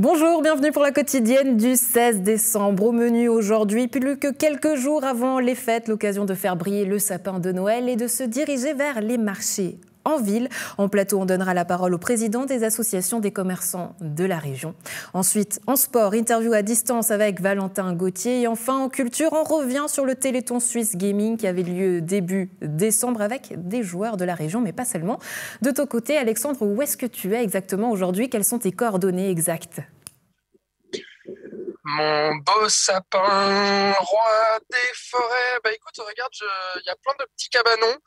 Bonjour, bienvenue pour la quotidienne du 16 décembre. Au menu aujourd'hui, plus que quelques jours avant les fêtes, l'occasion de faire briller le sapin de Noël et de se diriger vers les marchés en ville. En plateau, on donnera la parole au président des associations des commerçants de la région. Ensuite, en sport, interview à distance avec Valentin Gauthier. Et enfin, en culture, on revient sur le Téléthon Suisse Gaming qui avait lieu début décembre avec des joueurs de la région, mais pas seulement. De ton côté, Alexandre, où est-ce que tu es exactement aujourd'hui? Quelles sont tes coordonnées exactes? Mon beau sapin, roi des forêts. Bah écoute, regarde, il y a plein de petits cabanons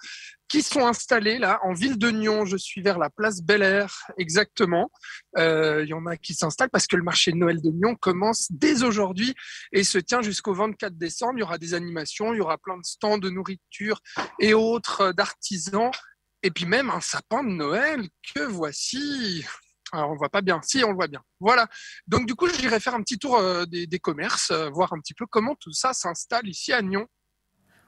qui sont installés là en ville de Nyon. Je suis vers la place Bel-Air exactement. Il y en a qui s'installent parce que le marché de Noël de Nyon commence dès aujourd'hui et se tient jusqu'au 24 décembre. Il y aura des animations, il y aura plein de stands de nourriture et autres d'artisans. Et puis même un sapin de Noël que voici. Alors, on ne voit pas bien. Si, on le voit bien. Voilà. Donc, du coup, j'irai faire un petit tour des commerces, voir un petit peu comment tout ça s'installe ici à Nyon.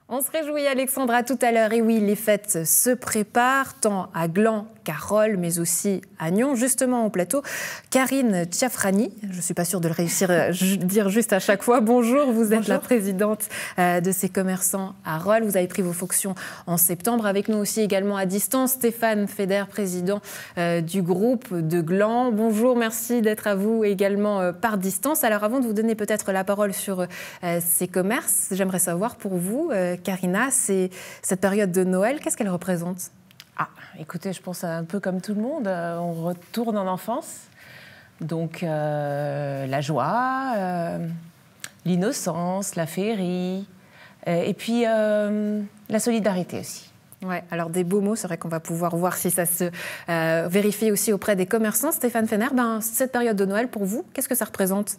On se réjouit, Alexandre, à tout à l'heure. Et oui, les fêtes se préparent, tant à Gland qu'à Rolle, mais aussi à Nyon. Justement, au plateau, Karine Tchafrani, je ne suis pas sûre de le réussir à dire juste à chaque fois. Bonjour, vous êtes la présidente de ces commerçants à Rolle. Vous avez pris vos fonctions en septembre. Avec nous aussi également à distance, Stéphane Feder, président du groupe de Gland. Bonjour, merci d'être à vous également par distance. Alors, avant de vous donner peut-être la parole sur ces commerces, j'aimerais savoir pour vous, Karina, cette période de Noël, qu'est-ce qu'elle représente? Écoutez, je pense un peu comme tout le monde, on retourne en enfance. Donc la joie, l'innocence, la féerie, et puis la solidarité aussi. Ouais, alors des beaux mots, c'est vrai qu'on va pouvoir voir si ça se vérifie aussi auprès des commerçants. Stéphane Fenner, cette période de Noël, pour vous, qu'est-ce que ça représente?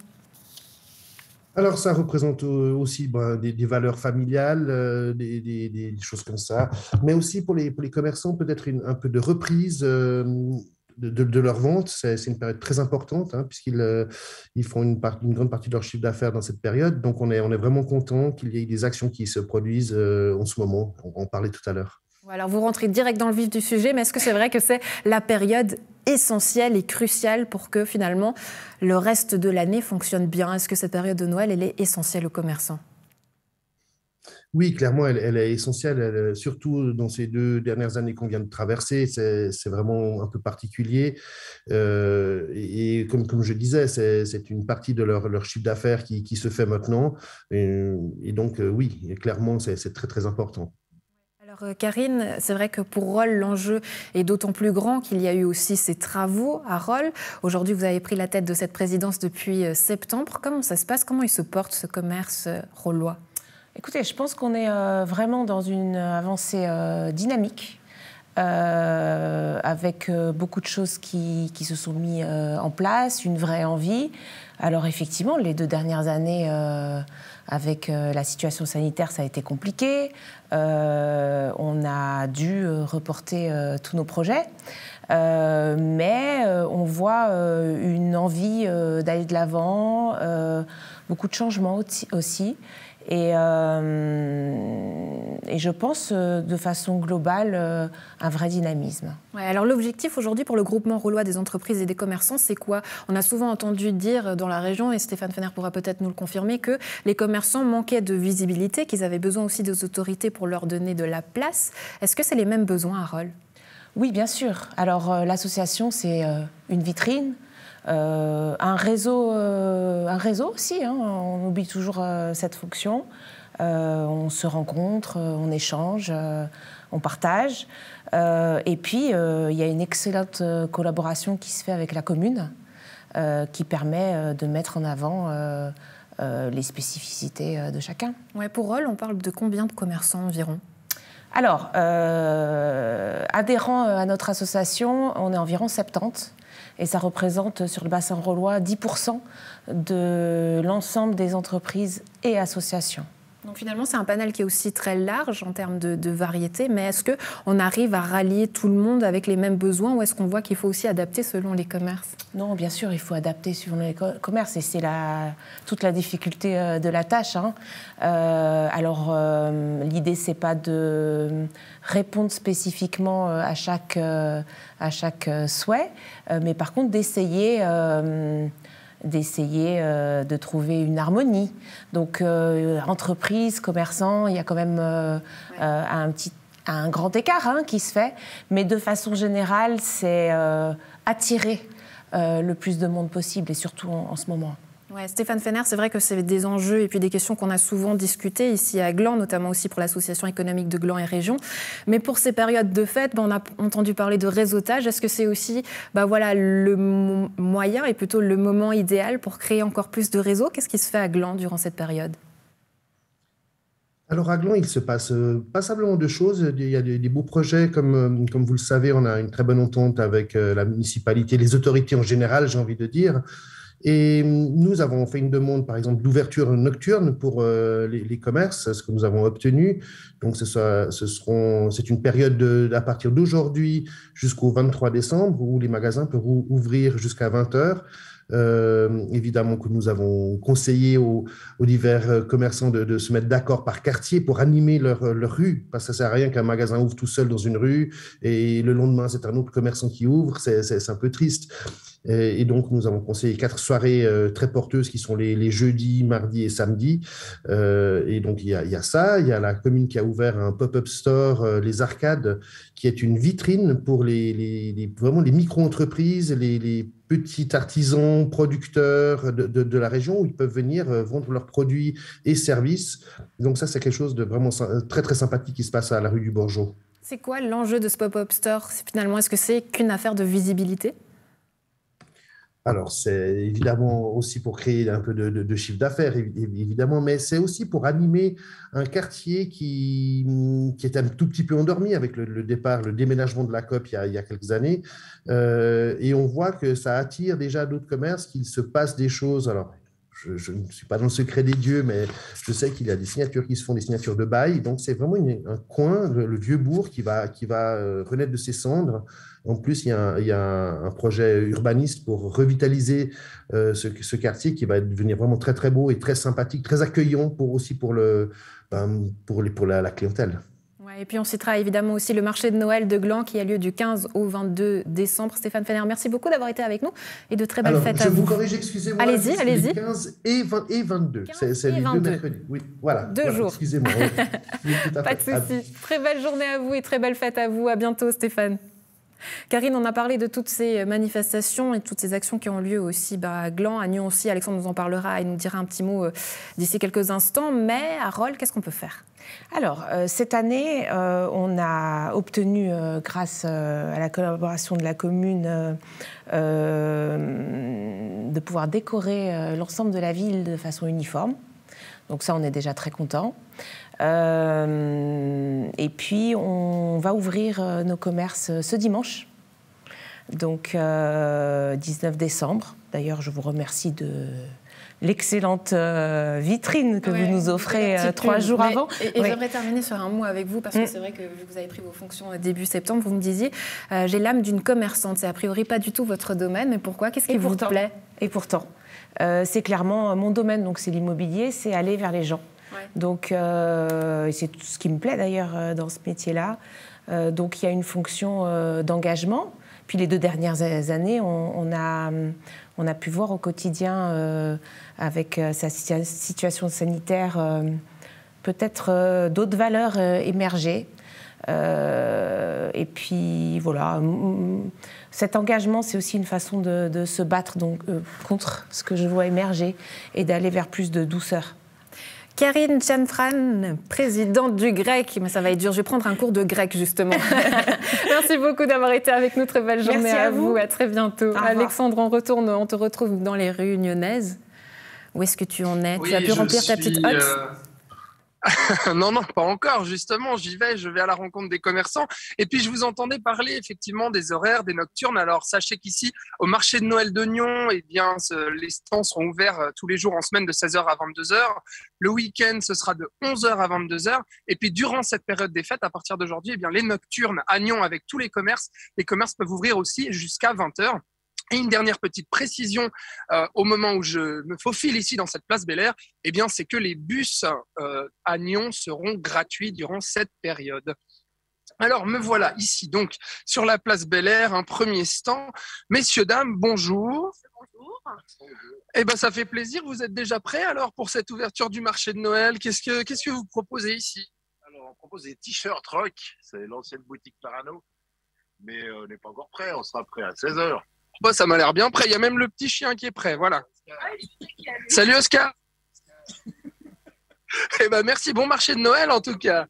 Alors, ça représente aussi des valeurs familiales, des choses comme ça, mais aussi pour les commerçants, peut-être un peu de reprise de leur vente. C'est une période très importante, hein, puisqu'ils font une grande partie de leur chiffre d'affaires dans cette période. Donc, on est vraiment content qu'il y ait des actions qui se produisent en ce moment. On en parlait tout à l'heure. Alors, vous rentrez direct dans le vif du sujet, mais est-ce que c'est vrai que c'est la période essentielle et cruciale pour que finalement le reste de l'année fonctionne bien? Est-ce que cette période de Noël, elle est essentielle aux commerçants? Oui, clairement, elle est essentielle, surtout dans ces 2 dernières années qu'on vient de traverser. C'est vraiment un peu particulier. Et comme je disais, c'est une partie de leur chiffre d'affaires qui se fait maintenant. Et donc, oui, clairement, c'est très, très important. Alors Karine, c'est vrai que pour Rolle, l'enjeu est d'autant plus grand qu'il y a eu aussi ces travaux à Rolle. Aujourd'hui, vous avez pris la tête de cette présidence depuis septembre. Comment ça se passe? Comment il se porte ce commerce rollois? Écoutez, je pense qu'on est vraiment dans une avancée dynamique, avec beaucoup de choses qui se sont mises en place, une vraie envie. Alors effectivement, les 2 dernières années, avec la situation sanitaire, ça a été compliqué. On a dû reporter tous nos projets. Mais on voit une envie d'aller de l'avant, beaucoup de changements aussi. Et je pense, de façon globale, un vrai dynamisme. Ouais, alors l'objectif aujourd'hui pour le groupement rollois des entreprises et des commerçants, c'est quoi? On a souvent entendu dire dans la région, et Stéphane Fenner pourra peut-être nous le confirmer, que les commerçants manquaient de visibilité, qu'ils avaient besoin aussi des autorités pour leur donner de la place. Est-ce que c'est les mêmes besoins à Rolle? Oui, bien sûr. Alors l'association, c'est une vitrine. Un réseau aussi, hein, on oublie toujours cette fonction. On se rencontre, on échange, on partage. Et puis, il y a une excellente collaboration qui se fait avec la commune, qui permet de mettre en avant les spécificités de chacun. Ouais, pour Rolle, on parle de combien de commerçants environ? Alors, adhérents à notre association, on est environ 70. Et ça représente sur le bassin rollois 10% de l'ensemble des entreprises et associations. Donc finalement, c'est un panel qui est aussi très large en termes de variété, mais est-ce qu'on arrive à rallier tout le monde avec les mêmes besoins ou est-ce qu'on voit qu'il faut aussi adapter selon les commerces? Non, bien sûr, il faut adapter selon les commerces et c'est toute la difficulté de la tâche. Hein. L'idée, c'est pas de répondre spécifiquement à chaque souhait, mais par contre d'essayer d'essayer de trouver une harmonie. Donc, entreprise, commerçants, il y a quand même un grand écart qui se fait, mais de façon générale, c'est attirer le plus de monde possible, et surtout en ce moment. Ouais, Stéphane Fenner, c'est vrai que c'est des enjeux et puis des questions qu'on a souvent discutées ici à Gland, notamment aussi pour l'association économique de Gland et Région. Mais pour ces périodes de fête, on a entendu parler de réseautage. Est-ce que c'est aussi le moyen et plutôt le moment idéal pour créer encore plus de réseaux? Qu'est-ce qui se fait à Gland durant cette période? Alors à Gland, il se passe passablement de choses. Il y a des beaux projets, comme vous le savez, on a une très bonne entente avec la municipalité, les autorités en général, j'ai envie de dire. Et nous avons fait une demande, par exemple, d'ouverture nocturne pour les commerces, ce que nous avons obtenu. Donc, c'est une période à partir d'aujourd'hui jusqu'au 23 décembre où les magasins peuvent ouvrir jusqu'à 20 heures. Évidemment que nous avons conseillé aux divers commerçants de se mettre d'accord par quartier pour animer leur rue, parce que ça ne sert à rien qu'un magasin ouvre tout seul dans une rue et le lendemain, c'est un autre commerçant qui ouvre, c'est un peu triste. Et donc, nous avons conseillé 4 soirées très porteuses qui sont les jeudis, mardis et samedis. Et donc, il y a ça. Il y a la commune qui a ouvert un pop-up store, les Arcades, qui est une vitrine pour vraiment les micro-entreprises, les petits artisans, producteurs de la région où ils peuvent venir vendre leurs produits et services. Donc ça, c'est quelque chose de vraiment très, très sympathique qui se passe à la rue du Bourgeot. C'est quoi l'enjeu de ce pop-up store? Finalement, est-ce que c'est qu'une affaire de visibilité? Alors, c'est évidemment aussi pour créer un peu de chiffre d'affaires, évidemment, mais c'est aussi pour animer un quartier qui est un tout petit peu endormi avec le déménagement de la COP il y a quelques années. Et on voit que ça attire déjà d'autres commerces, qu'il se passe des choses. Alors, je ne suis pas dans le secret des dieux, mais je sais qu'il y a des signatures qui se font, des signatures de bail. Donc, c'est vraiment un coin, le vieux bourg, qui va renaître de ses cendres. En plus, il y a un projet urbaniste pour revitaliser ce quartier qui va devenir vraiment très, très beau et très sympathique, très accueillant pour la clientèle. Et puis on citera évidemment aussi le marché de Noël de Gland qui a lieu du 15 au 22 décembre. Stéphane Fenner, merci beaucoup d'avoir été avec nous et de très belles fêtes à vous. Je vous corrige, excusez-moi. Allez-y. 15 et 22. C'est les 2 mercredis. Oui, voilà. Deux jours. Excusez-moi. Oui, pas de souci. Très belle journée à vous et très belle fête à vous. À bientôt, Stéphane. Karine, on a parlé de toutes ces manifestations et de toutes ces actions qui ont lieu aussi à Gland, à Nyon aussi. Alexandre nous en parlera et nous dira un petit mot d'ici quelques instants. Mais à Rolle, qu'est-ce qu'on peut faire? Alors, cette année, on a obtenu, grâce à la collaboration de la commune, de pouvoir décorer l'ensemble de la ville de façon uniforme. Donc ça, on est déjà très contents. Et puis, on va ouvrir nos commerces ce dimanche, donc 19 décembre. D'ailleurs, je vous remercie de l'excellente vitrine que vous nous offrez 3 jours avant. Et j'aimerais terminer sur un mot avec vous, parce que c'est vrai que vous avez pris vos fonctions début septembre, vous me disiez, j'ai l'âme d'une commerçante. C'est a priori pas du tout votre domaine, mais pourquoi? Qu'est-ce qui vous plaît? Et pourtant, c'est clairement mon domaine, donc c'est l'immobilier, c'est aller vers les gens. Ouais. Donc, c'est tout ce qui me plaît d'ailleurs dans ce métier-là. Donc, il y a une fonction d'engagement. Puis les 2 dernières années, on a pu voir au quotidien, avec sa situation sanitaire, peut-être d'autres valeurs émerger. Et puis voilà, cet engagement, c'est aussi une façon de se battre contre ce que je vois émerger et d'aller vers plus de douceur. Karine Chanfran, présidente du GREC. Mais ça va être dur, je vais prendre un cours de grec justement. Merci beaucoup d'avoir été avec nous, très belle journée à vous. À très bientôt. Alexandre, on te retrouve dans les rues nyonnaises. Où est-ce que tu en es? Tu as pu remplir ta petite hotte? Non, pas encore, justement, je vais à la rencontre des commerçants. Et puis, je vous entendais parler effectivement des horaires, des nocturnes. Alors, sachez qu'ici, au marché de Noël de Nyon, eh bien, les stands seront ouverts tous les jours en semaine de 16h à 22h. Le week-end, ce sera de 11h à 22h. Et puis, durant cette période des fêtes, à partir d'aujourd'hui, eh bien, les nocturnes à Nyon avec tous les commerces peuvent ouvrir aussi jusqu'à 20h. Et une dernière petite précision au moment où je me faufile ici dans cette place Bel-Air, eh bien, c'est que les bus à Nyon seront gratuits durant cette période. Alors, me voilà ici, donc, sur la place Bel-Air, un premier stand. Messieurs, dames, bonjour. Bonjour. Eh ben, ça fait plaisir. Vous êtes déjà prêts alors pour cette ouverture du marché de Noël? Qu'est-ce que vous proposez ici? Alors, on propose des t-shirts rock, c'est l'ancienne boutique Parano, mais on n'est pas encore prêt, on sera prêt à 16h. Bah, ça m'a l'air bien prêt. Il y a même le petit chien qui est prêt. Voilà. Salut Oscar. Eh ben, merci. Bon marché de Noël en tout cas.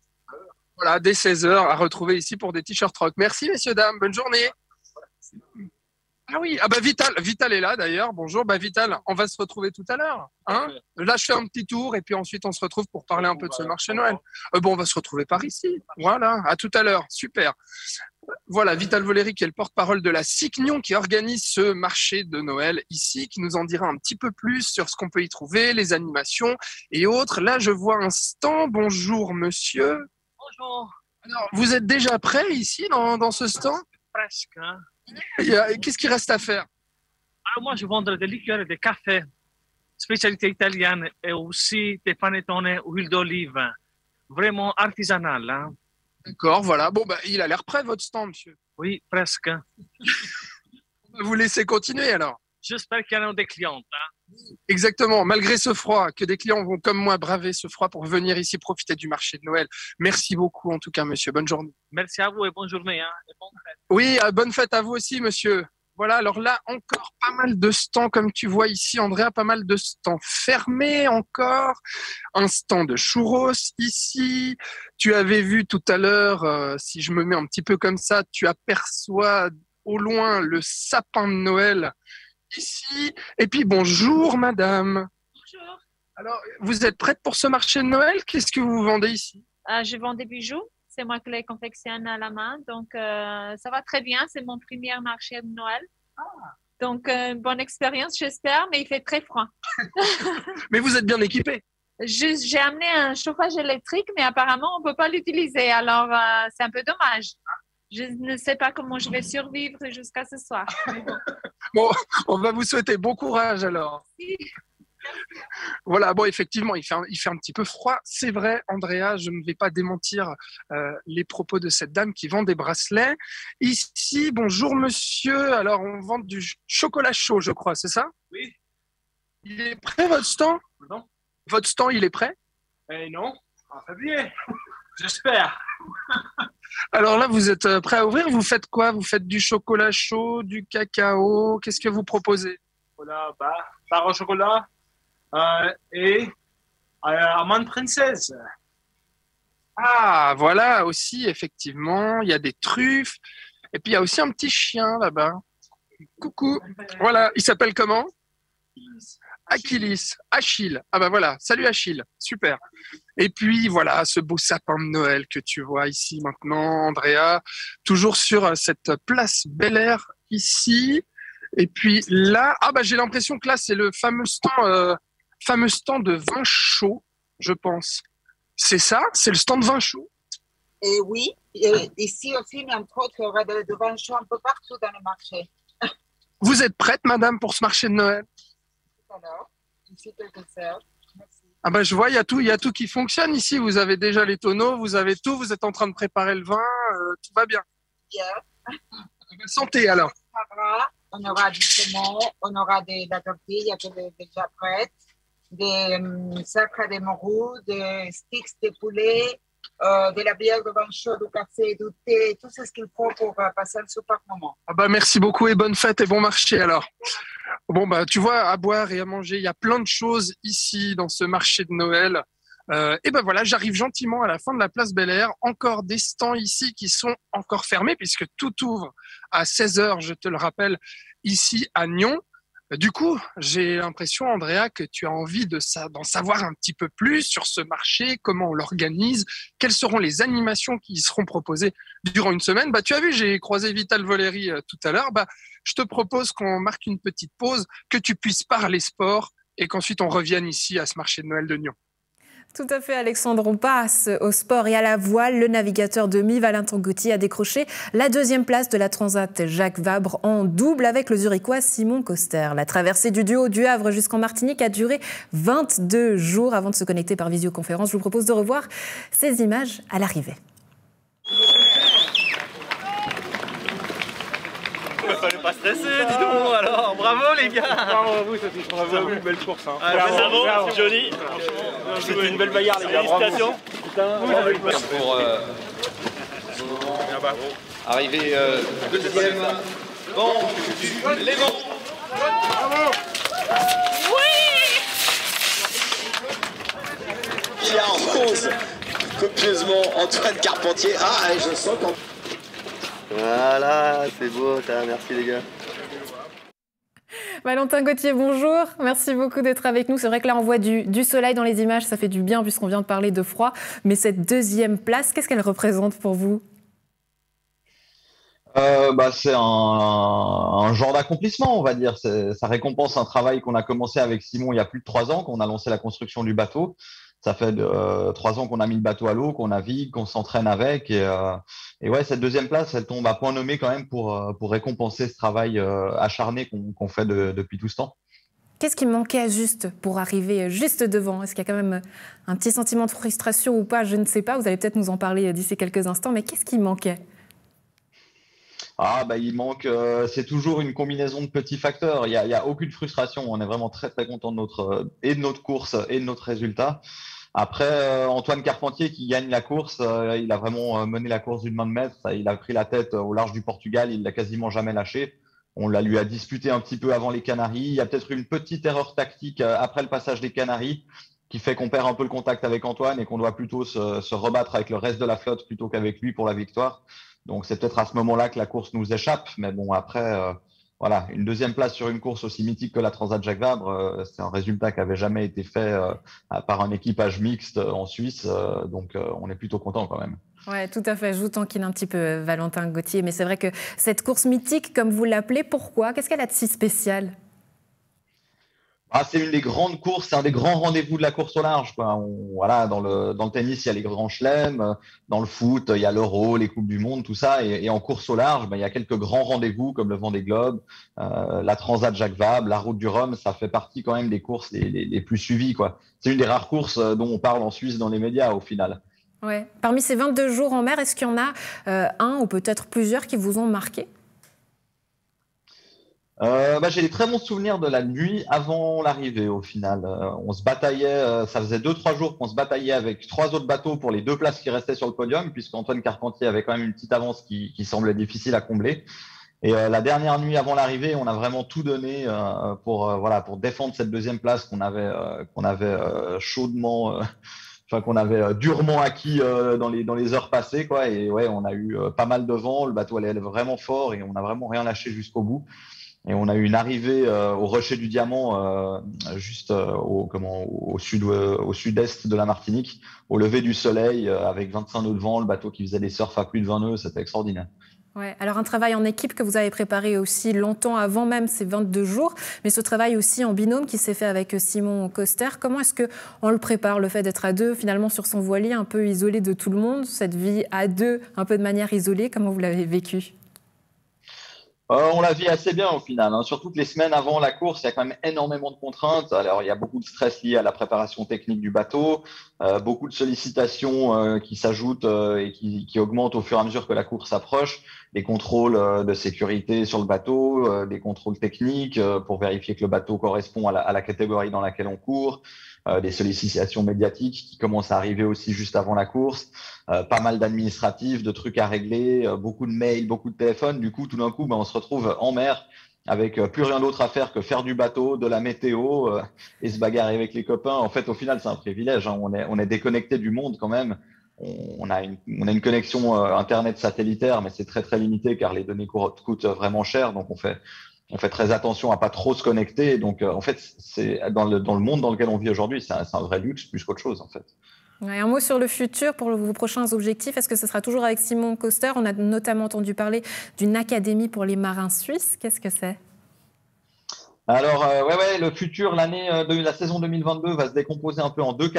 Voilà, dès 16h à retrouver ici pour des t-shirts rock. Merci messieurs, dames. Bonne journée. Ah oui, ah bah Vital est là d'ailleurs. Bonjour, bah Vital, on va se retrouver tout à l'heure. Hein, là, je fais un petit tour et puis ensuite on se retrouve pour parler un peu de ce marché Noël. Bon, on va se retrouver par ici. Voilà, à tout à l'heure. Super. Voilà, Vital Voleri qui est le porte-parole de la Cicnion qui organise ce marché de Noël ici, qui nous en dira un petit peu plus sur ce qu'on peut y trouver, les animations et autres. Là, je vois un stand. Bonjour monsieur. Bonjour. Alors, vous êtes déjà prêt ici dans ce stand? Presque. Hein. Qu'est-ce qu'il reste à faire? Alors moi, je vends des liqueurs et des cafés, spécialité italienne et aussi des panettone huile d'olive, vraiment artisanal. Hein. D'accord, voilà. Bon, bah, il a l'air prêt, votre stand, monsieur. Oui, presque. On va vous laisser continuer, alors. J'espère qu'il y en a des clientes. Hein. Exactement. Malgré ce froid, que des clients vont, comme moi, braver ce froid pour venir ici profiter du marché de Noël. Merci beaucoup, en tout cas, monsieur. Bonne journée. Merci à vous et bonne journée. Hein, et bonne fête. Oui, bonne fête à vous aussi, monsieur. Voilà, alors là, encore pas mal de stands, comme tu vois ici, Andrea, pas mal de stands fermés encore. Un stand de churros ici. Tu avais vu tout à l'heure, si je me mets un petit peu comme ça, tu aperçois au loin le sapin de Noël ici. Et puis, bonjour, madame. Bonjour. Alors, vous êtes prête pour ce marché de Noël? Qu'est-ce que vous vendez ici? Je vends des bijoux. C'est moi qui les confectionne à la main. Donc, ça va très bien. C'est mon premier marché de Noël. Donc, bonne expérience, j'espère, mais il fait très froid. Mais vous êtes bien équipé. J'ai amené un chauffage électrique, mais apparemment, on ne peut pas l'utiliser. Alors, c'est un peu dommage. Je ne sais pas comment je vais survivre jusqu'à ce soir. Bon, on va vous souhaiter bon courage alors. Voilà, bon, effectivement, il fait un petit peu froid. C'est vrai, Andrea, je ne vais pas démentir les propos de cette dame qui vend des bracelets. Ici, bonjour monsieur. Alors, on vend du chocolat chaud, je crois, c'est ça? Oui. Il est prêt, votre stand? Non. Votre stand, il est prêt? Non, très bien. J'espère. Alors là, vous êtes prêt à ouvrir? Vous faites quoi? Vous faites du chocolat chaud, du cacao? Qu'est-ce que vous proposez? Voilà, barre au chocolat et amande princesse. Ah, voilà aussi, effectivement, il y a des truffes. Et puis, il y a aussi un petit chien là-bas. Coucou. Voilà, il s'appelle comment? Achille. Ah ben voilà, salut Achille, super. Et puis voilà, ce beau sapin de Noël que tu vois ici maintenant, Andrea, toujours sur cette place Bel Air ici. Et puis là, j'ai l'impression que là, c'est le fameux stand de vin chaud, je pense. C'est ça? C'est le stand de vin chaud? Et oui, et ici aussi, mais entre autres, il y aura de vin chaud un peu partout dans le marché. Vous êtes prête, madame, pour ce marché de Noël? Alors, ici, quelques heures. Merci. Ah ben je vois, il y a tout qui fonctionne ici. Vous avez déjà les tonneaux, vous avez tout, vous êtes en train de préparer le vin, tout va bien. Bien. Santé alors. On aura du saumon, on aura la tortilla qui est déjà prête, des sacres de morue, des sticks de poulet, de la bière de vin chaud, du café, du thé, tout ce qu'il faut pour passer un super moment. Ah bah merci beaucoup et bonne fête et bon marché alors. Bon bah tu vois, à boire et à manger, il y a plein de choses ici dans ce marché de Noël. Et ben voilà, j'arrive gentiment à la fin de la place Bel Air. Encore des stands ici qui sont encore fermés puisque tout ouvre à 16h, je te le rappelle, ici à Nyon. Du coup, j'ai l'impression, Andrea, que tu as envie d'en savoir un petit peu plus sur ce marché, comment on l'organise, quelles seront les animations qui y seront proposées durant une semaine. Bah, tu as vu, j'ai croisé Vital Voleri tout à l'heure. Bah, je te propose qu'on marque une petite pause, que tu puisses parler sport et qu'ensuite on revienne ici à ce marché de Noël de Nyon. Tout à fait, Alexandre. On passe au sport et à la voile. Le navigateur de Mi, Valentin Gauthier, a décroché la 2e place de la Transat Jacques Vabre en double avec le Zurichois Simon Coster. La traversée du duo du Havre jusqu'en Martinique a duré 22 jours avant de se connecter par visioconférence. Je vous propose de revoir ces images à l'arrivée. il fallait pas stresser, dis donc. Alors, bravo les gars. Bravo à vous, Sophie. Bravo à vous, belle course. Hein. Bravo, joli. C'était une belle bagarre, les gars. Félicitations. Pour arriver deuxième. Bon, les bons. Bravo. Il y a en rose copieusement Antoine Carpentier. Ah, et je sens qu'en... Voilà, c'est beau, ça. Merci les gars. Valentin Gauthier, bonjour. Merci beaucoup d'être avec nous. C'est vrai que là, on voit du soleil dans les images. Ça fait du bien puisqu'on vient de parler de froid. Mais cette deuxième place, qu'est-ce qu'elle représente pour vous ? C'est un genre d'accomplissement, on va dire. Ça récompense un travail qu'on a commencé avec Simon il y a plus de 3 ans, qu'on a lancé la construction du bateau. Ça fait 3 ans qu'on a mis le bateau à l'eau, qu'on navigue, qu'on s'entraîne avec. Et ouais, cette deuxième place, elle tombe à point nommé quand même pour récompenser ce travail acharné qu'on fait depuis tout ce temps. Qu'est-ce qui manquait juste pour arriver juste devant ? Est-ce qu'il y a quand même un petit sentiment de frustration ou pas ? Je ne sais pas. Vous allez peut-être nous en parler d'ici quelques instants. Mais qu'est-ce qui manquait ? Il manque, c'est toujours une combinaison de petits facteurs. Il y a aucune frustration. On est vraiment très très content de notre course et de notre résultat. Après, Antoine Carpentier qui gagne la course, il a vraiment mené la course d'une main de maître. Il a pris la tête au large du Portugal, il l'a quasiment jamais lâché. On lui a disputé un petit peu avant les Canaries. Il y a peut-être une petite erreur tactique après le passage des Canaries qui fait qu'on perd un peu le contact avec Antoine et qu'on doit plutôt se rebattre avec le reste de la flotte plutôt qu'avec lui pour la victoire. Donc, c'est peut-être à ce moment-là que la course nous échappe. Mais bon, après, voilà, une deuxième place sur une course aussi mythique que la Transat Jacques Vabre, c'est un résultat qui n'avait jamais été fait par un équipage mixte en Suisse. Donc, on est plutôt content quand même. Oui, tout à fait. Je vous taquine un petit peu, Valentin Gauthier. Mais c'est vrai que cette course mythique, comme vous l'appelez, pourquoi ? Qu'est-ce qu'elle a de si spécial ? C'est une des grandes courses, c'est un des grands rendez-vous de la course au large, quoi. Voilà, dans le tennis, il y a les grands chelems, dans le foot, il y a l'Euro, les Coupes du Monde, tout ça. Et en course au large, il y a quelques grands rendez-vous comme le Vendée Globe, la Transat Jacques Vabre, la Route du Rhum. Ça fait partie quand même des courses les plus suivies, quoi. C'est une des rares courses dont on parle en Suisse dans les médias au final. Ouais. Parmi ces 22 jours en mer, est-ce qu'il y en a un ou peut-être plusieurs qui vous ont marqué ? J'ai des très bons souvenirs de la nuit avant l'arrivée au final. On se bataillait, ça faisait 2-3 jours qu'on se bataillait avec 3 autres bateaux pour les 2 places qui restaient sur le podium, puisqu'Antoine Carpentier avait quand même une petite avance qui semblait difficile à combler. Et la dernière nuit avant l'arrivée, on a vraiment tout donné pour défendre cette deuxième place qu'on avait chaudement, qu'on avait durement acquis dans les heures passées, quoi. Et ouais, on a eu pas mal de vent, le bateau allait vraiment fort et on n'a vraiment rien lâché jusqu'au bout. Et on a eu une arrivée au Rocher du Diamant, juste au sud-est de la Martinique, au lever du soleil, avec 25 nœuds de vent, le bateau qui faisait des surfs à plus de 20 nœuds, c'était extraordinaire. Ouais, alors un travail en équipe que vous avez préparé aussi longtemps avant même ces 22 jours, mais ce travail aussi en binôme qui s'est fait avec Simon Coster. Comment est-ce qu'on le prépare, le fait d'être à deux, finalement sur son voilier, un peu isolé de tout le monde, cette vie à deux, un peu de manière isolée, comment vous l'avez vécu ? On la vit assez bien au final, hein. Surtout que les semaines avant la course, il y a quand même énormément de contraintes. Alors, il y a beaucoup de stress lié à la préparation technique du bateau, beaucoup de sollicitations qui s'ajoutent et qui augmentent au fur et à mesure que la course approche, des contrôles de sécurité sur le bateau, des contrôles techniques pour vérifier que le bateau correspond à la catégorie dans laquelle on court, des sollicitations médiatiques qui commencent à arriver aussi juste avant la course, pas mal d'administratifs, de trucs à régler, beaucoup de mails, beaucoup de téléphones. Du coup, tout d'un coup, on se retrouve en mer avec plus rien d'autre à faire que faire du bateau, de la météo et se bagarrer avec les copains. En fait, au final, c'est un privilège, hein. On est déconnecté du monde quand même. On a une connexion Internet satellitaire, mais c'est très, très limité car les données coûtent vraiment cher. Donc, on fait très attention à pas trop se connecter. Donc, en fait, c'est dans le monde dans lequel on vit aujourd'hui, c'est un vrai luxe plus qu'autre chose, en fait. Ouais, un mot sur le futur pour vos prochains objectifs. Est-ce que ce sera toujours avec Simon Coster ? On a notamment entendu parler d'une académie pour les marins suisses. Qu'est-ce que c'est ? Alors, le futur, la saison 2022 va se décomposer un peu en deux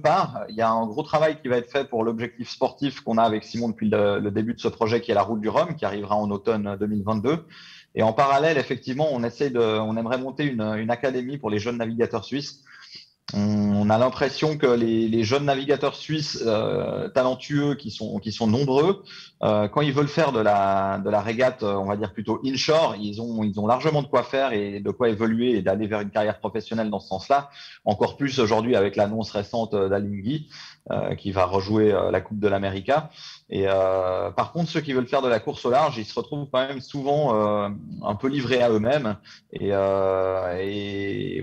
parts. Il y a un gros travail qui va être fait pour l'objectif sportif qu'on a avec Simon depuis le début de ce projet qui est la Route du Rhum, qui arrivera en automne 2022. Et en parallèle, effectivement, on aimerait monter une académie pour les jeunes navigateurs suisses On a l'impression que les jeunes navigateurs suisses talentueux qui sont nombreux, quand ils veulent faire de la régate, on va dire plutôt inshore, ils ont largement de quoi faire et de quoi évoluer et d'aller vers une carrière professionnelle dans ce sens-là. Encore plus aujourd'hui avec l'annonce récente d'Alinghi qui va rejouer la Coupe de l'América. Et par contre, ceux qui veulent faire de la course au large, ils se retrouvent quand même souvent un peu livrés à eux-mêmes. Et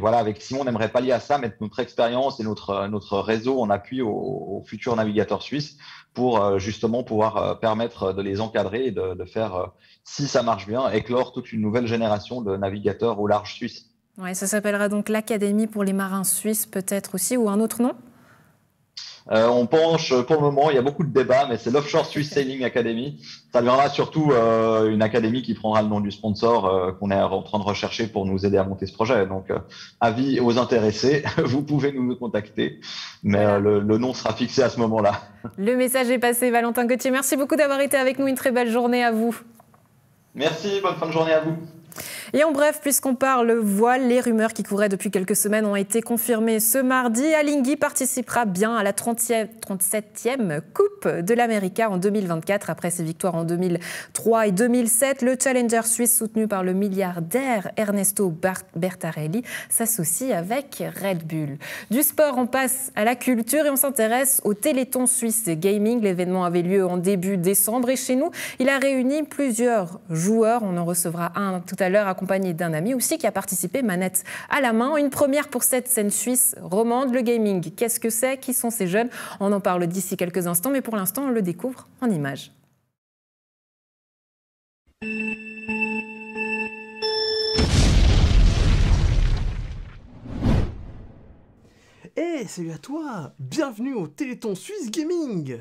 voilà, avec Simon, on n'aimerait pallier à ça, mettre notre expérience et notre réseau en appui aux futurs navigateurs suisses pour justement pouvoir permettre de les encadrer et de faire, si ça marche bien, éclore toute une nouvelle génération de navigateurs au large suisse. Ouais, ça s'appellera donc l'Académie pour les marins suisses peut-être aussi, ou un autre nom ? On penche pour le moment, il y a beaucoup de débats, mais c'est l'Offshore Swiss Sailing Academy. Ça deviendra surtout une académie qui prendra le nom du sponsor qu'on est en train de rechercher pour nous aider à monter ce projet. Donc, avis aux intéressés, vous pouvez nous contacter, mais voilà. Le nom sera fixé à ce moment-là. Le message est passé, Valentin Gauthier. Merci beaucoup d'avoir été avec nous. Une très belle journée à vous. Merci, bonne fin de journée à vous. Et en bref, puisqu'on parle voile, les rumeurs qui couraient depuis quelques semaines ont été confirmées ce mardi. Alinghi participera bien à la 37e Coupe de l'América en 2024. Après ses victoires en 2003 et 2007, le challenger suisse soutenu par le milliardaire Ernesto Bertarelli s'associe avec Red Bull. Du sport, on passe à la culture et on s'intéresse au Téléthon Suisse Gaming. L'événement avait lieu en début décembre et chez nous, il a réuni plusieurs joueurs. On en recevra un tout à l'heure accompagné d'un ami aussi qui a participé manette à la main. Une première pour cette scène suisse romande. Le gaming, qu'est-ce que c'est? Qui sont ces jeunes? On en parle d'ici quelques instants, mais pour l'instant, on le découvre en images. Hey, salut à toi! Bienvenue au Téléthon Suisse Gaming!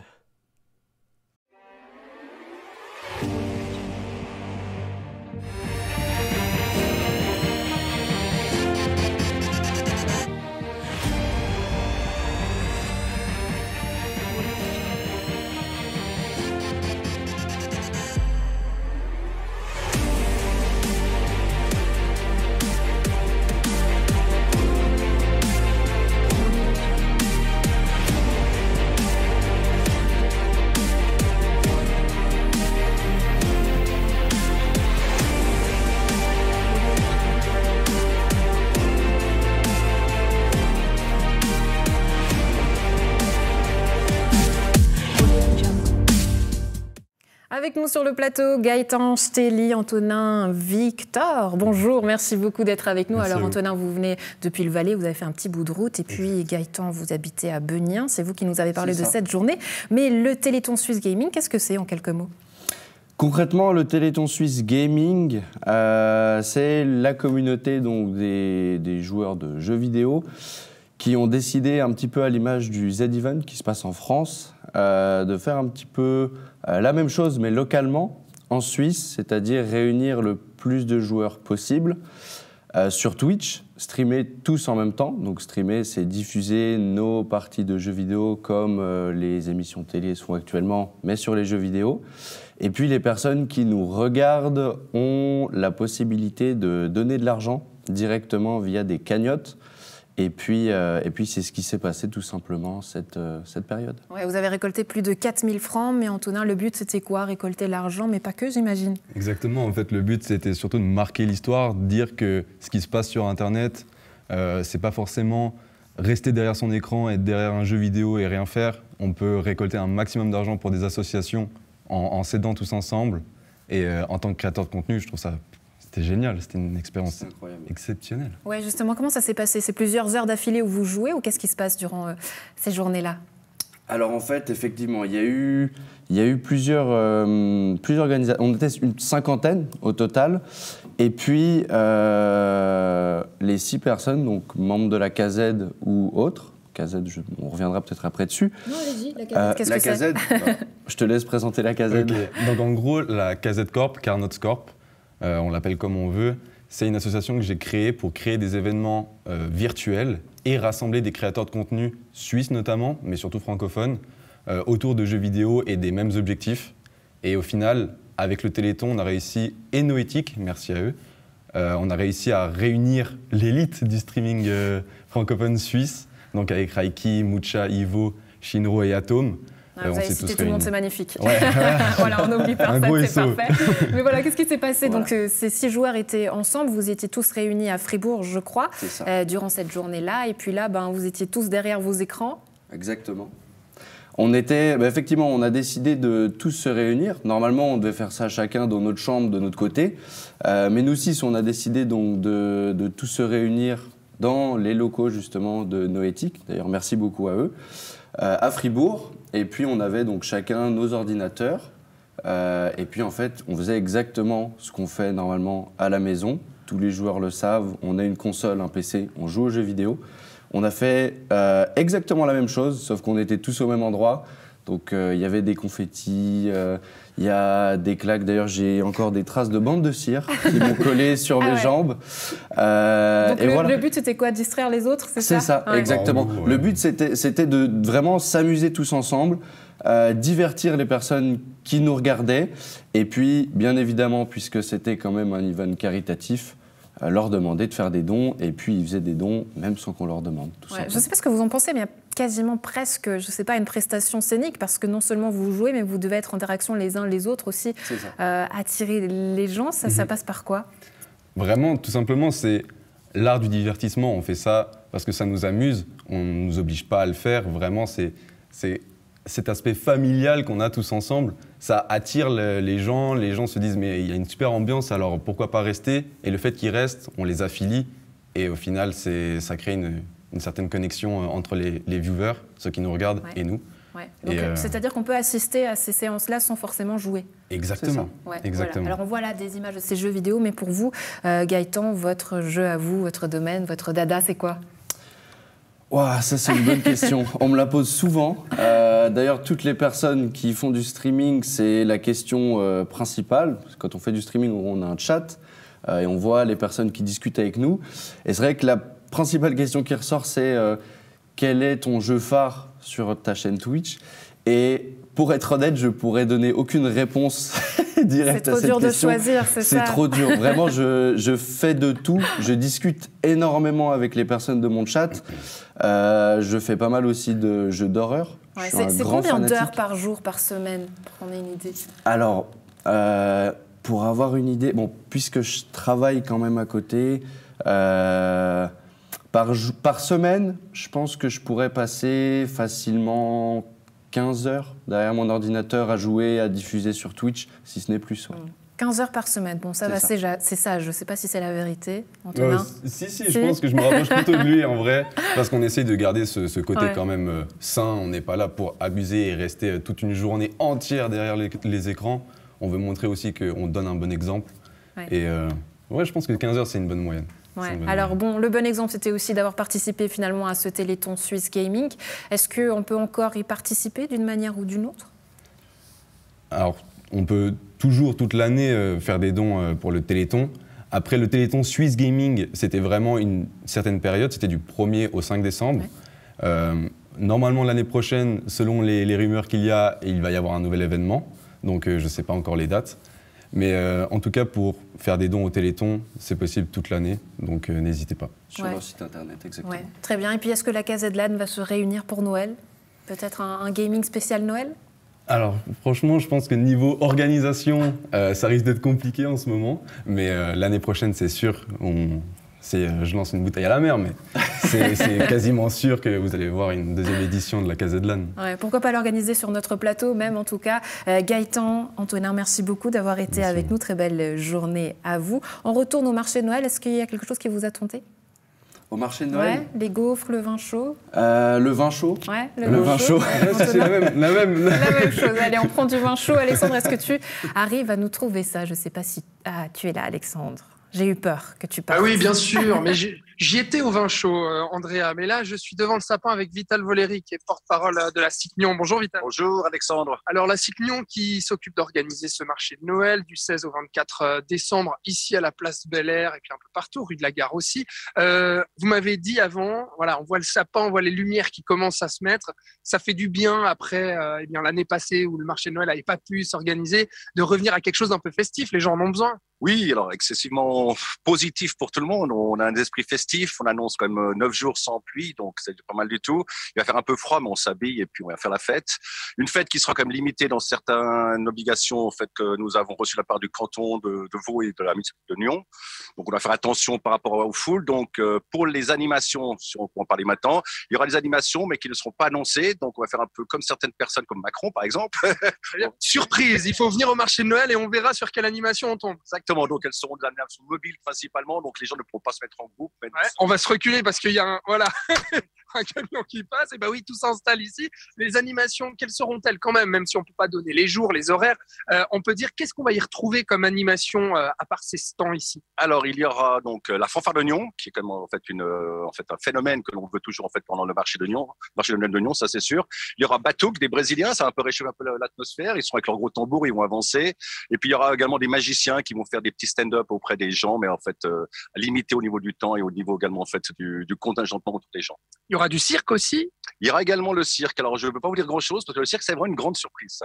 Avec nous sur le plateau, Gaëtan, Stélie, Antonin, Victor. Bonjour, merci beaucoup d'être avec nous. Alors Antonin, vous venez depuis le Valais, vous avez fait un petit bout de route. Et puis Gaëtan, vous habitez à Benien. C'est vous qui nous avez parlé de cette journée. Mais le Téléthon Suisse Gaming, qu'est-ce que c'est en quelques mots ? Concrètement, le Téléthon Suisse Gaming, c'est la communauté donc, des joueurs de jeux vidéo qui ont décidé, un petit peu à l'image du Z-Event qui se passe en France, de faire un petit peu la même chose, mais localement, en Suisse, c'est-à-dire réunir le plus de joueurs possible sur Twitch, streamer tous en même temps. Donc streamer, c'est diffuser nos parties de jeux vidéo comme les émissions télé sont actuellement, mais sur les jeux vidéo. Et puis les personnes qui nous regardent ont la possibilité de donner de l'argent directement via des cagnottes. Et puis c'est ce qui s'est passé tout simplement cette période. Ouais, vous avez récolté plus de 4000 francs, mais Antonin, le but c'était quoi? Récolter l'argent, mais pas que, j'imagine. Exactement, en fait le but c'était surtout de marquer l'histoire, de dire que ce qui se passe sur Internet, c'est pas forcément rester derrière son écran, être derrière un jeu vidéo et rien faire. On peut récolter un maximum d'argent pour des associations en s'aidant tous ensemble. Et en tant que créateur de contenu, je trouve ça... C'était génial, c'était une expérience exceptionnelle. Ouais, justement, comment ça s'est passé? C'est plusieurs heures d'affilée où vous jouez ou qu'est-ce qui se passe durant ces journées-là? Alors en fait, effectivement, il y a eu plusieurs organisations. On était une cinquantaine au total. Et puis, les 6 personnes, donc membres de la KZ ou autres, KZ, on reviendra peut-être après dessus. Non, allez-y, la KZ, qu'est-ce que c'est? Je te laisse présenter la KZ. Okay. Donc en gros, la KZ Corp, Carnots Corp, on l'appelle comme on veut, c'est une association que j'ai créée pour créer des événements virtuels et rassembler des créateurs de contenu suisses notamment, mais surtout francophones, autour de jeux vidéo et des mêmes objectifs. Et au final, avec le Téléthon, on a réussi, et Noétique, merci à eux, on a réussi à réunir l'élite du streaming francophone suisse donc avec Raiki, Mucha, Ivo, Shinro et Atom. Vous avez cité tout le monde, c'est magnifique. Ouais. Voilà, on n'oublie personne, c'est SO. parfait. Mais voilà, qu'est-ce qui s'est passé? Donc, ces 6 joueurs étaient ensemble, vous étiez tous réunis à Fribourg, je crois, durant cette journée-là. Et puis là, vous étiez tous derrière vos écrans. Exactement. On était, effectivement, on a décidé de tous se réunir. Normalement, on devait faire ça chacun dans notre chambre, de notre côté. Mais nous 6, on a décidé donc de tous se réunir dans les locaux justement de Noétique. D'ailleurs, merci beaucoup à eux. À Fribourg. Et puis, on avait donc chacun nos ordinateurs. Et puis, en fait, on faisait exactement ce qu'on fait normalement à la maison. Tous les joueurs le savent. On a une console, un PC, on joue aux jeux vidéo. On a fait exactement la même chose, sauf qu'on était tous au même endroit. Donc, il y avait des confettis, il y a des claques. D'ailleurs, j'ai encore des traces de bandes de cire qui m'ont collé sur mes jambes. Donc, le but, c'était quoi? Distraire les autres, c'est ça? C'est ça, exactement. Le but, c'était de vraiment s'amuser tous ensemble, divertir les personnes qui nous regardaient. Et puis, bien évidemment, puisque c'était quand même un event caritatif, leur demander de faire des dons, et puis ils faisaient des dons même sans qu'on leur demande. Je ne sais pas ce que vous en pensez, mais il y a quasiment presque, je ne sais pas, une prestation scénique, parce que non seulement vous jouez, mais vous devez être en interaction les uns les autres aussi, attirer les gens. Ça passe par quoi? Vraiment, tout simplement, c'est l'art du divertissement. On fait ça parce que ça nous amuse, on ne nous oblige pas à le faire. Vraiment, c'est cet aspect familial qu'on a tous ensemble. Ça attire les gens se disent mais il y a une super ambiance, alors pourquoi pas rester? Et le fait qu'ils restent, on les affilie et au final ça crée une certaine connexion entre les viewers, ceux qui nous regardent, et nous. Donc, c'est-à-dire qu'on peut assister à ces séances-là sans forcément jouer. Exactement. Exactement. Voilà. Alors on voit là des images de ces jeux vidéo, mais pour vous, Gaëtan, votre jeu à vous, votre domaine, votre dada, c'est quoi? Wow, ça c'est une bonne question. On me la pose souvent. D'ailleurs, toutes les personnes qui font du streaming, c'est la question principale. Quand on fait du streaming, on a un chat et on voit les personnes qui discutent avec nous. Et c'est vrai que la principale question qui ressort, c'est quel est ton jeu phare sur ta chaîne Twitch? Et pour être honnête, je pourrais donner aucune réponse directe à cette question. C'est trop dur de choisir, c'est ça? C'est trop dur. Vraiment, je fais de tout. Je discute énormément avec les personnes de mon chat. Je fais pas mal aussi de jeux d'horreur. C'est combien d'heures par jour, par semaine, pour qu'on ait une idée? Alors, pour avoir une idée, puisque je travaille quand même à côté, par semaine, je pense que je pourrais passer facilement 15 heures derrière mon ordinateur à jouer, à diffuser sur Twitch, si ce n'est plus. 15 heures par semaine, ça va, c'est sage. Je ne sais pas si c'est la vérité, Antonin. Si, je pense que je me rapproche plutôt de lui en vrai, parce qu'on essaye de garder ce côté quand même sain. On n'est pas là pour abuser et rester toute une journée entière derrière les écrans. On veut montrer aussi qu'on donne un bon exemple. Et je pense que 15 heures, c'est une bonne moyenne. Alors le bon exemple, c'était aussi d'avoir participé finalement à ce Téléthon Suisse Gaming. Est-ce qu'on peut encore y participer d'une manière ou d'une autre? Alors, on peut toujours, toute l'année, faire des dons pour le Téléthon. Après, le Téléthon Suisse Gaming, c'était vraiment une certaine période, c'était du 1er au 5 décembre. Normalement, l'année prochaine, selon les rumeurs qu'il y a, il va y avoir un nouvel événement. Donc, je ne sais pas encore les dates. Mais en tout cas, pour faire des dons au Téléthon, c'est possible toute l'année, donc n'hésitez pas. Sur leur site internet, exactement. Très bien. Et puis, est-ce que la Casette LAN va se réunir pour Noël? Peut-être un gaming spécial Noël? Alors, franchement, je pense que niveau organisation, ça risque d'être compliqué en ce moment. Mais l'année prochaine, c'est sûr. Je lance une bouteille à la mer, mais c'est quasiment sûr que vous allez voir une deuxième édition de la Casette LAN. Pourquoi pas l'organiser sur notre plateau, même en tout cas. Gaëtan, Antonin, merci beaucoup d'avoir été avec nous. Très belle journée à vous. On retourne au marché de Noël. Est-ce qu'il y a quelque chose qui vous a tenté? Au marché de Noël? Les gaufres, le vin chaud. Le vin chaud. Le vin chaud. C'est la même chose. Allez, on prend du vin chaud. Alexandre, est-ce que tu arrives à nous trouver ça? Je ne sais pas si... Ah, tu es là, Alexandre. J'ai eu peur que tu parles. Ah oui, bien sûr, mais j'y étais au vin chaud, Andrea. Mais là, je suis devant le sapin avec Vital Voleri, qui est porte-parole de la Cicnion. Bonjour Vital. Bonjour Alexandre. Alors la Cicnion qui s'occupe d'organiser ce marché de Noël du 16 au 24 décembre, ici à la place Bel Air et puis un peu partout, rue de la Gare aussi. Vous m'avez dit avant, voilà, on voit le sapin, on voit les lumières qui commencent à se mettre. Ça fait du bien après l'année passée où le marché de Noël n'avait pas pu s'organiser, de revenir à quelque chose d'un peu festif. Les gens en ont besoin. Oui, alors excessivement positif pour tout le monde. On a un esprit festif. On annonce quand même 9 jours sans pluie, donc c'est pas mal du tout. Il va faire un peu froid, mais on s'habille et puis on va faire la fête. Une fête qui sera quand même limitée dans certaines obligations en fait, que nous avons reçues de la part du canton de Vaud et de la municipalité de Nyon. Donc on va faire attention par rapport aux foules. Donc pour les animations, si on peut en parler maintenant, il y aura des animations, mais qui ne seront pas annoncées. Donc on va faire un peu comme certaines personnes, comme Macron par exemple. Surprise, il faut venir au marché de Noël et on verra sur quelle animation on tombe. Exactement, donc elles seront des animations mobiles principalement, donc les gens ne pourront pas se mettre en groupe. Mais on va se reculer parce qu'il y a un camion qui passe, et oui, tout s'installe ici. Les animations, quelles seront-elles quand même si on ne peut pas donner les jours, les horaires, on peut dire qu'est-ce qu'on va y retrouver comme animation à part ces stands ici? Alors, il y aura donc la fanfare de Nyon, qui est quand même en fait un phénomène que l'on veut toujours en fait pendant le marché de Nyon, ça c'est sûr. Il y aura Batouk, des Brésiliens, ça va un peu réchauffer un peu l'atmosphère, ils seront avec leurs gros tambours, ils vont avancer. Et puis il y aura également des magiciens qui vont faire des petits stand-up auprès des gens, mais en fait limité au niveau du temps et au niveau également en fait du contingentement entre les gens. Il y aura du cirque aussi? Il y aura également le cirque. Alors, je ne peux pas vous dire grand-chose parce que le cirque, c'est vraiment une grande surprise.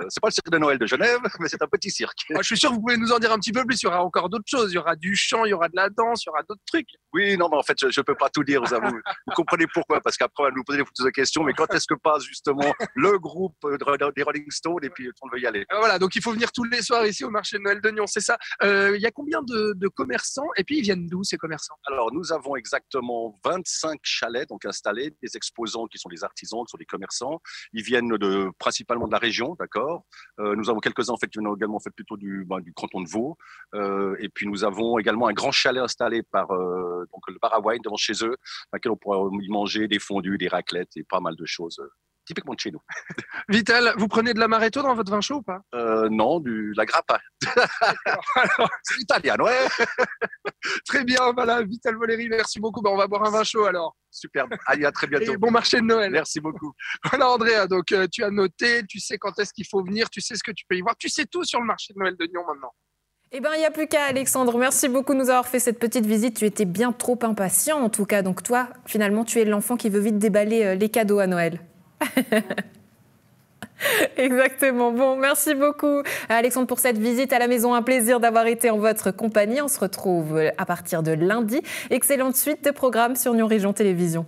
C'est pas le cirque de Noël de Genève, mais c'est un petit cirque. Je suis sûr que vous pouvez nous en dire un petit peu plus. Il y aura encore d'autres choses. Il y aura du chant, il y aura de la danse, il y aura d'autres trucs. Oui, non, mais en fait, je ne peux pas tout dire, vous comprenez pourquoi. Parce qu'après, on va nous poser des questions. Mais quand est-ce que passe justement le groupe des Rolling Stones et puis on veut y aller? Voilà, donc il faut venir tous les soirs ici au marché de Noël de Nyon, c'est ça. Il y a combien de commerçants et puis ils viennent d'où ces commerçants? Alors, nous avons exactement 25 chalets donc installés, des exposants qui sont des artisans, qui sont des commerçants. Ils viennent principalement de la région, d'accord. Nous avons quelques-uns en fait qui viennent également plutôt du canton de Vaud. Et puis nous avons également un grand chalet installé par donc le bar à wine devant chez eux, dans lequel on pourra y manger des fondus, des raclettes et pas mal de choses. Typiquement de chez nous. Vital, vous prenez de l'amaretto dans votre vin chaud ou pas? Non, la grappa. C'est italien, ouais. Très bien, voilà, Vital Voleri, merci beaucoup. On va boire un vin chaud alors. Super, allez, à très bientôt. Et bon marché de Noël. Merci beaucoup. Voilà Andrea, donc tu as noté, tu sais quand est-ce qu'il faut venir, tu sais ce que tu peux y voir, tu sais tout sur le marché de Noël de Nyon maintenant. Eh bien, il n'y a plus qu'à, Alexandre. Merci beaucoup de nous avoir fait cette petite visite. Tu étais bien trop impatient, en tout cas. Donc toi, finalement, tu es l'enfant qui veut vite déballer les cadeaux à Noël. Exactement. Bon, merci beaucoup, Alexandre, pour cette visite à la maison. Un plaisir d'avoir été en votre compagnie. On se retrouve à partir de lundi. Excellente suite de programmes sur Nyon Région Télévision.